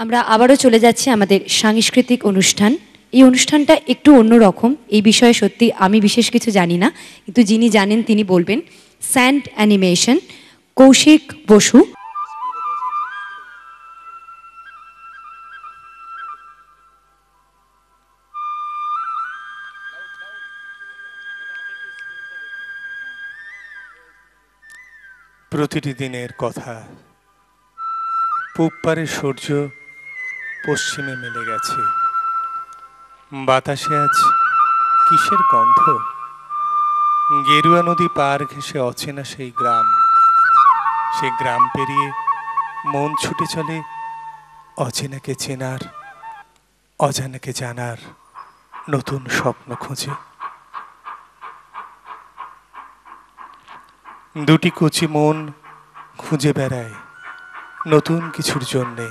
আমরা আবারও চলে যাচ্ছি আমাদের সাংস্কৃতিক অনুষ্ঠান। এই অনুষ্ঠানটা একটু অন্যরকম। এই বিষয়ে সত্যি আমি বিশেষ কিছু জানি না, কিন্তু যিনি জানেন তিনি বলবেন। Sand animation, Kaushik Basu. প্রতিটি দিনের কথা। পূব পারে সূর্য পশ্চিমে মিলে গেছে। বাতাসে আজ কিসের গন্ধ? গেরুয়া নদী পার ঘেঁষে অচেনা সেই গ্রাম। সেই গ্রাম পেরিয়ে মন ছুটে চলে অচেনাকে চেনার, অজানাকে জানার নতুন স্বপ্ন খুঁজে। দুটি কচি মন খুঁজে বেড়ায় নতুন কিছুর জন্যে।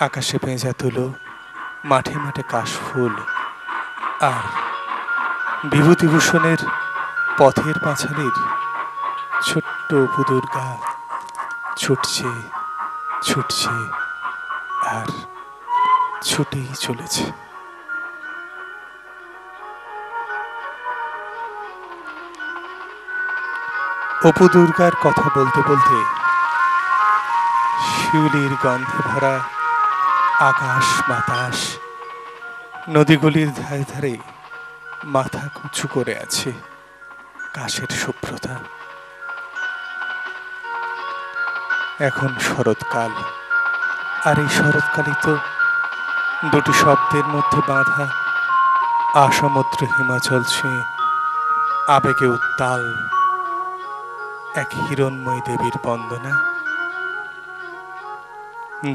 আকাশে পেঁজা তুলো, মাঠে মাঠে কাশফুল, আর বিভূতিভূষণের পথের পাঁচালীর ছোট্ট অপু দুর্গা ছুটছে ছুটছে আর ছুটেই চলেছে। অপু দুর্গার কথা বলতে বলতে শিউলির গন্ধে ভরা আকাশ বাতাস নদীগুলির ধারে ধারে মাথা উঁচু করে আছে কাশের শুভ্রতা। এখন শরৎকাল, আর এই শরৎকালই তো দুটি শব্দের মধ্যে বাঁধা আসমুদ্র হিমাচল ছুঁয়ে আবেগে উত্তাল এক হিরণ্ময়ী দেবীর বন্দনা।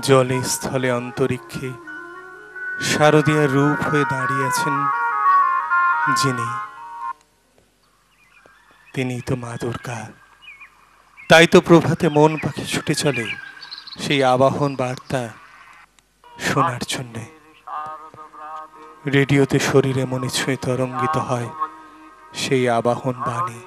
জলে স্থলে অন্তরিক্ষে শারদীয়ার রূপ হয়ে দাঁড়িয়েছেন যিনি, তিনিই তো মা দুর্গা। তাই তো প্রভাতে মন পাখি ছুটে চলে সেই আবাহন বার্তা শোনার জন্যে। রেডিওতে শরীরে মনে ছুঁয়ে তরঙ্গিত হয় সেই আবাহন বাণী।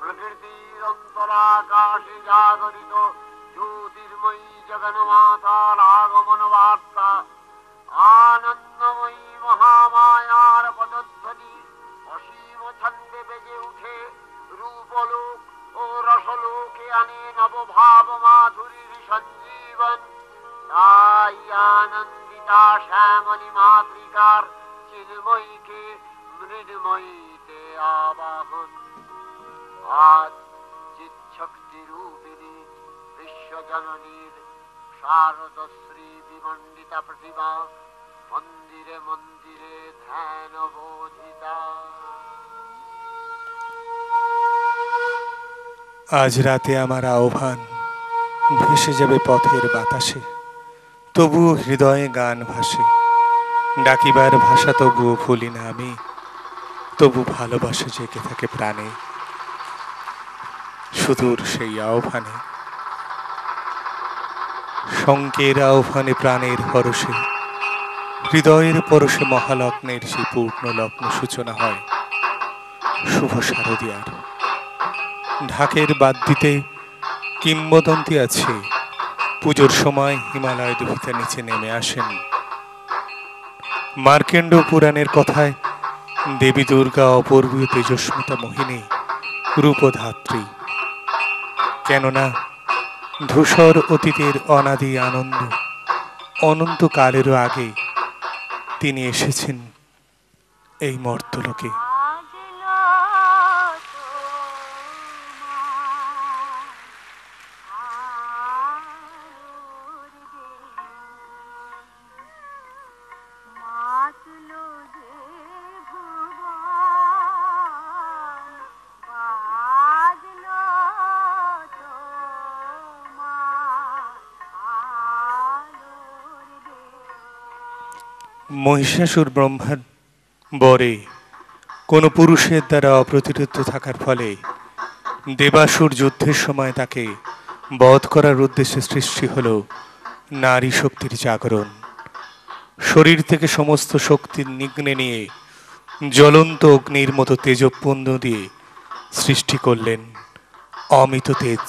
প্রকৃতির অন্তরাকাশে জাগরিত জ্যোতির্ময়ী জগন্মাতার আগমন বার্তা, আনন্দময়ী মহামায়ার পদধ্বনি অসীম ছন্দে বেজে উঠে রূপলোক ও রসলোকে আনে নবভাব মাধুরীর সঞ্জীবন। তাই আনন্দিতা শ্যামলী মাতৃকার চিন্ময়ীকে মৃন্ময়ীতে আবাহন। আজ চিৎশক্তি রূপিণী বিশ্বজননীর শারদশ্রী বিমণ্ডিতা প্রতিমা মন্দিরে মন্দিরে ধ্যান বোধিতা। আজ রাতে আমার আহ্বান ভেসে যাবে পথের বাতাসে, তবুও হৃদয়ে গান ভাসে। ডাকিবার ভাষা তবুও ভুলি না আমি, তবু ভালোবাসা জেগে থাকে প্রাণে। সুদূর সেই আহ্বানে, শঙ্কের আহ্বানে প্রাণের পরশে, হৃদয়ের পরশে মহালগ্নের সেই পূর্ণ লগ্ন সূচনা হয় শুভ শারদীয়ার। ঢাকের বাদ দিতে কিংবদন্তি আছে, পুজোর সময় হিমালয় দুহিতা নিচে নেমে আসেন। মার্কেন্ড পুরাণের কথায় দেবী দুর্গা অপূর্বীয় তেজস্মিতা মোহিনী রূপধাত্রী। কেননা ধূসর অতীতের অনাদি আনন্দ অনন্তকালেরও আগে তিনি এসেছেন এই মর্তলোকে। মহিষাসুর ব্রহ্মার বরে কোনো পুরুষের দ্বারা অপ্রতিরোধ থাকার ফলে দেবাসুর যুদ্ধের সময় তাকে বধ করার উদ্দেশ্যে সৃষ্টি হল নারী শক্তির জাগরণ। শরীর থেকে সমস্ত শক্তি নিগ্নে নিয়ে জ্বলন্ত অগ্নির মতো তেজপুঞ্জ দিয়ে সৃষ্টি করলেন অমিত তেজ।